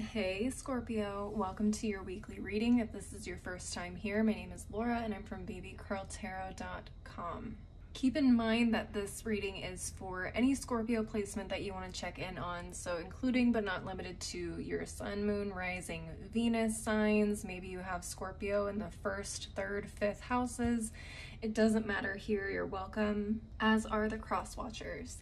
Hey Scorpio, welcome to your weekly reading. If this is your first time here, my name is Laura and I'm from babycurltarot.com. Keep in mind that this reading is for any Scorpio placement that you want to check in on, so including but not limited to your sun, moon, rising, Venus signs. Maybe you have Scorpio in the 1st, 3rd, 5th houses. It doesn't matter here, you're welcome, as are the cross watchers.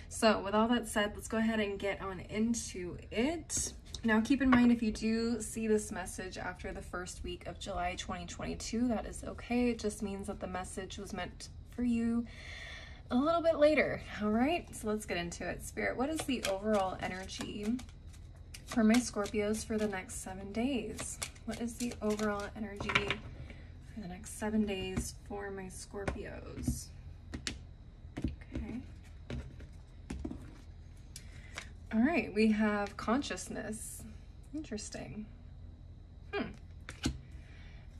So with all that said, let's go ahead and get on into it. Now, keep in mind, if you do see this message after the first week of July 2022, that is okay. It just means that the message was meant for you a little bit later. All right, so let's get into it. Spirit, what is the overall energy for my Scorpios for the next 7 days? What is the overall energy for the next 7 days for my Scorpios? Okay. All right, we have consciousness. Interesting.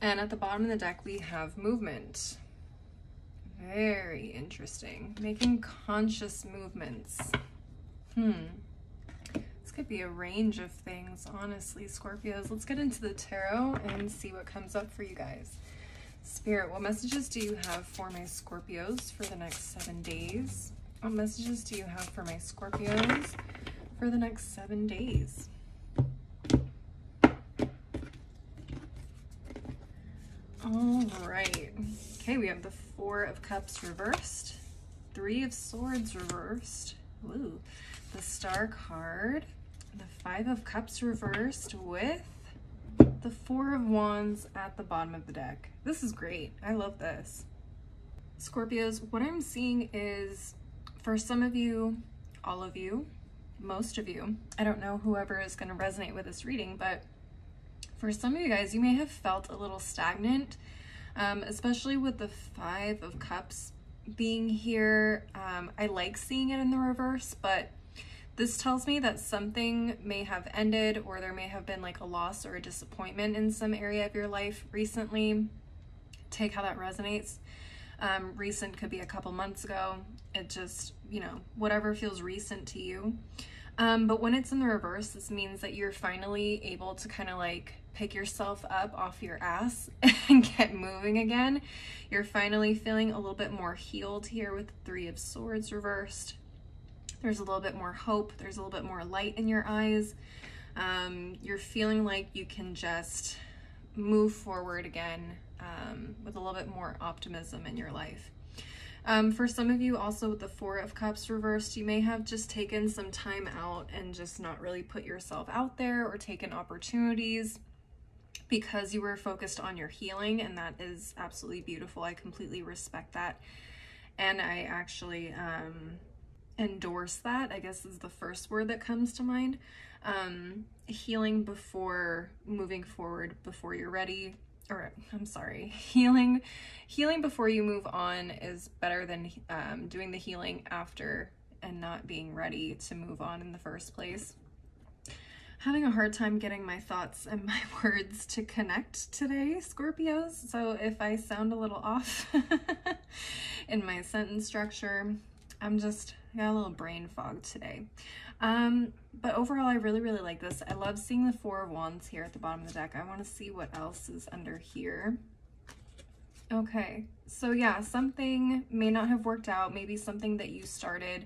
And at the bottom of the deck, we have movement. Very interesting. Making conscious movements. This could be a range of things, honestly, Scorpios. Let's get into the tarot and see what comes up for you guys. Spirit, what messages do you have for my Scorpios for the next 7 days? What messages do you have for my Scorpios for the next 7 days? All right. Okay, we have the 4 of Cups reversed, 3 of Swords reversed, ooh, the Star card, the 5 of Cups reversed with the 4 of Wands at the bottom of the deck. This is great. I love this. Scorpios, what I'm seeing is, for some of you, all of you, most of you, I don't know whoever is going to resonate with this reading, but for some of you guys, you may have felt a little stagnant, especially with the 5 of Cups being here. I like seeing it in the reverse, but this tells me that something may have ended, or there may have been like a loss or a disappointment in some area of your life recently. Take how that resonates. Recent could be a couple months ago. It just, you know, whatever feels recent to you. But when it's in the reverse, this means that you're finally able to kind of like pick yourself up off your ass and get moving again. You're finally feeling a little bit more healed here with the 3 of Swords reversed. There's a little bit more hope. There's a little bit more light in your eyes. You're feeling like you can just move forward again with a little bit more optimism in your life. For some of you also with the 4 of Cups reversed, you may have just taken some time out and just not really put yourself out there or taken opportunities because you were focused on your healing, and that is absolutely beautiful. I completely respect that. And I actually endorse that, I guess is the first word that comes to mind. Healing before moving forward, before you're ready. Or I'm sorry, healing before you move on is better than doing the healing after and not being ready to move on in the first place. Having a hard time getting my thoughts and my words to connect today, Scorpios. So if I sound a little off in my sentence structure, I got a little brain fog today. But overall, I really like this. I love seeing the 4 of Wands here at the bottom of the deck. I want to see what else is under here. Okay, so yeah, something may not have worked out. Maybe something that you started,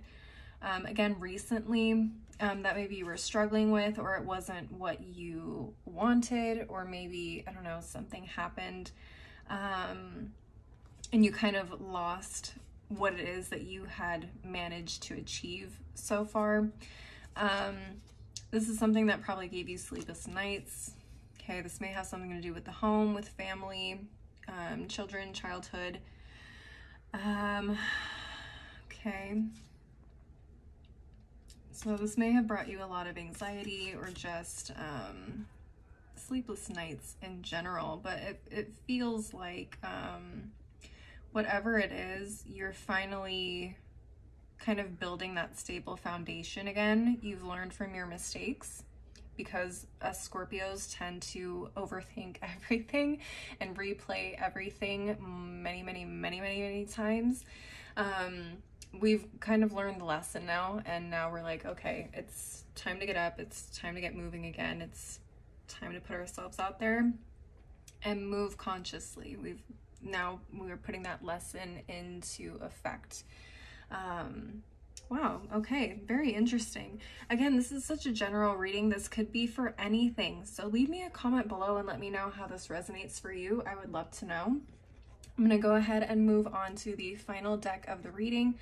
again, recently, that maybe you were struggling with, or it wasn't what you wanted, or maybe, I don't know, something happened, and you kind of lost what it is that you had managed to achieve so far. This is something that probably gave you sleepless nights. Okay, this may have something to do with the home, with family, children, childhood. Okay. So this may have brought you a lot of anxiety or just sleepless nights in general, but it feels like whatever it is, you're finally kind of building that stable foundation again. You've learned from your mistakes, because us Scorpios tend to overthink everything and replay everything many times. We've kind of learned the lesson now, and now we're like, okay, it's time to get up. It's time to get moving again. It's time to put ourselves out there and move consciously. We're putting that lesson into effect. Wow, okay, very interesting. Again, this is such a general reading. This could be for anything. So leave me a comment below and let me know how this resonates for you. I would love to know. I'm going to go ahead and move on to the final deck of the reading,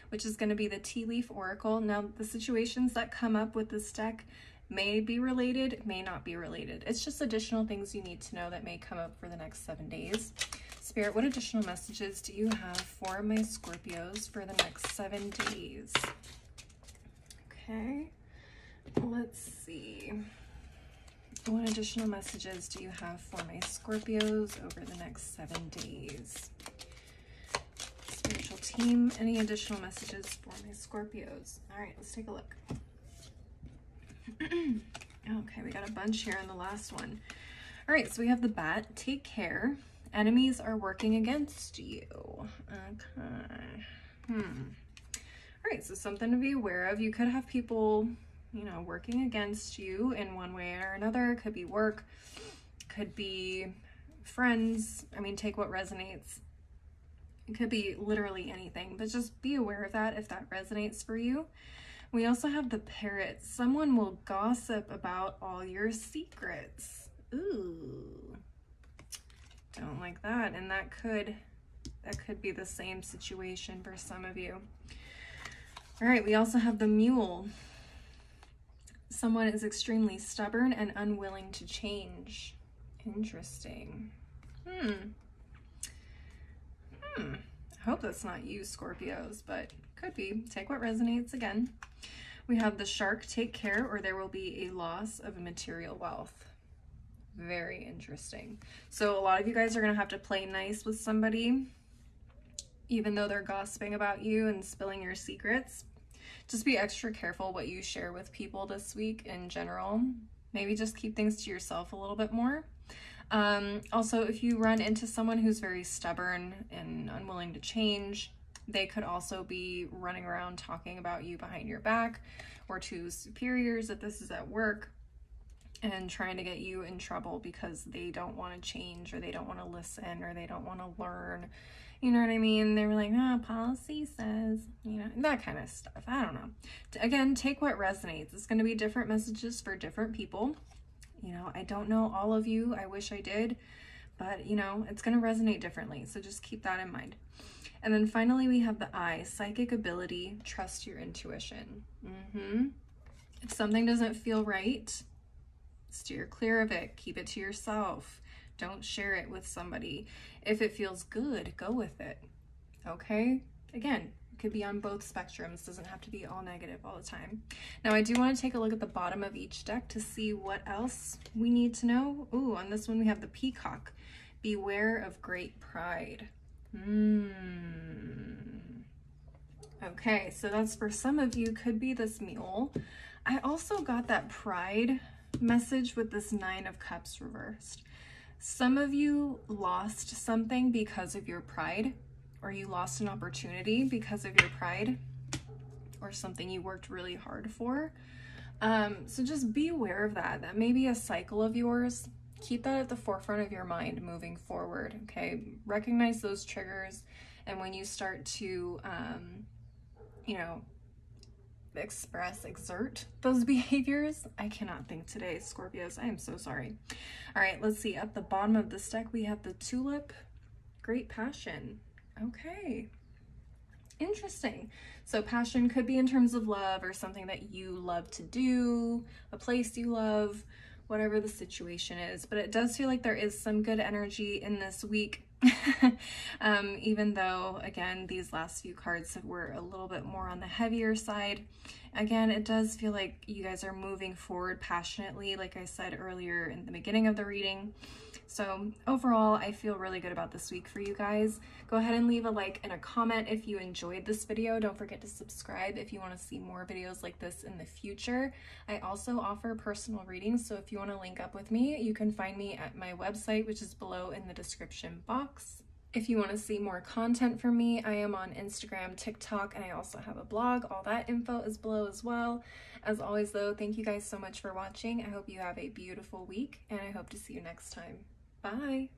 which is going to be the Tea Leaf Oracle. Now, the situations that come up with this deck may be related, may not be related. It's just additional things you need to know that may come up for the next 7 days. Spirit, what additional messages do you have for my Scorpios for the next 7 days? Okay, let's see. What additional messages do you have for my Scorpios over the next 7 days? Spiritual team, any additional messages for my Scorpios? All right, let's take a look. Okay, we got a bunch here in the last one. All right, so we have the Bat. Take care. Enemies are working against you. Okay. All right, so something to be aware of. You could have people, you know, working against you in one way or another. It could be work, could be friends. I mean, take what resonates. It could be literally anything, but just be aware of that if that resonates for you. We also have the Parrot. Someone will gossip about all your secrets. Ooh. Don't like that. And that could be the same situation for some of you. All right, we also have the Mule. Someone is extremely stubborn and unwilling to change. Interesting. I hope that's not you, Scorpios, but could be. Take what resonates again. We have the Shark. Take care or there will be a loss of material wealth. Very interesting. So a lot of you guys are going to have to play nice with somebody, even though they're gossiping about you and spilling your secrets. Just be extra careful what you share with people this week in general. Maybe just keep things to yourself a little bit more. Also, if you run into someone who's very stubborn and unwilling to change, they could also be running around talking about you behind your back, or to superiors if this is at work, and trying to get you in trouble because they don't want to change, or they don't want to listen, or they don't want to learn. You know what I mean? They were like, policy says, you know, that kind of stuff. I don't know. Again, take what resonates. It's going to be different messages for different people. You know, I don't know all of you. I wish I did, but you know, it's going to resonate differently. So just keep that in mind. And then finally, we have the Eye. Psychic ability. Trust your intuition. If something doesn't feel right, steer clear of it. Keep it to yourself. Don't share it with somebody. If it feels good, go with it. Okay? Again, it could be on both spectrums. It doesn't have to be all negative all the time. Now, I do want to take a look at the bottom of each deck to see what else we need to know. Ooh, on this one we have the Peacock. Beware of great pride. Okay, so that's for some of you, could be this Mule. I also got that pride message with this Nine of Cups reversed. Some of you lost something because of your pride, or you lost an opportunity because of your pride, or something you worked really hard for. So just be aware of that. That may be a cycle of yours. Keep that at the forefront of your mind moving forward, okay? Recognize those triggers, and when you start to, you know, exert those behaviors. I cannot think today, Scorpios. I am so sorry. All right, let's see. At the bottom of this deck, we have the Tulip. Great passion. Okay. Interesting. So passion could be in terms of love, or something that you love to do, a place you love, whatever the situation is. But it does feel like there is some good energy in this week. Even though, again, these last few cards were a little bit more on the heavier side. Again, it does feel like you guys are moving forward passionately, like I said earlier in the beginning of the reading. So overall, I feel really good about this week for you guys. Go ahead and leave a like and a comment if you enjoyed this video. Don't forget to subscribe if you want to see more videos like this in the future. I also offer personal readings, so if you want to link up with me, you can find me at my website, which is below in the description box. If you want to see more content from me, I am on Instagram, TikTok, and I also have a blog. All that info is below as well. As always though, thank you guys so much for watching. I hope you have a beautiful week, and I hope to see you next time. Bye!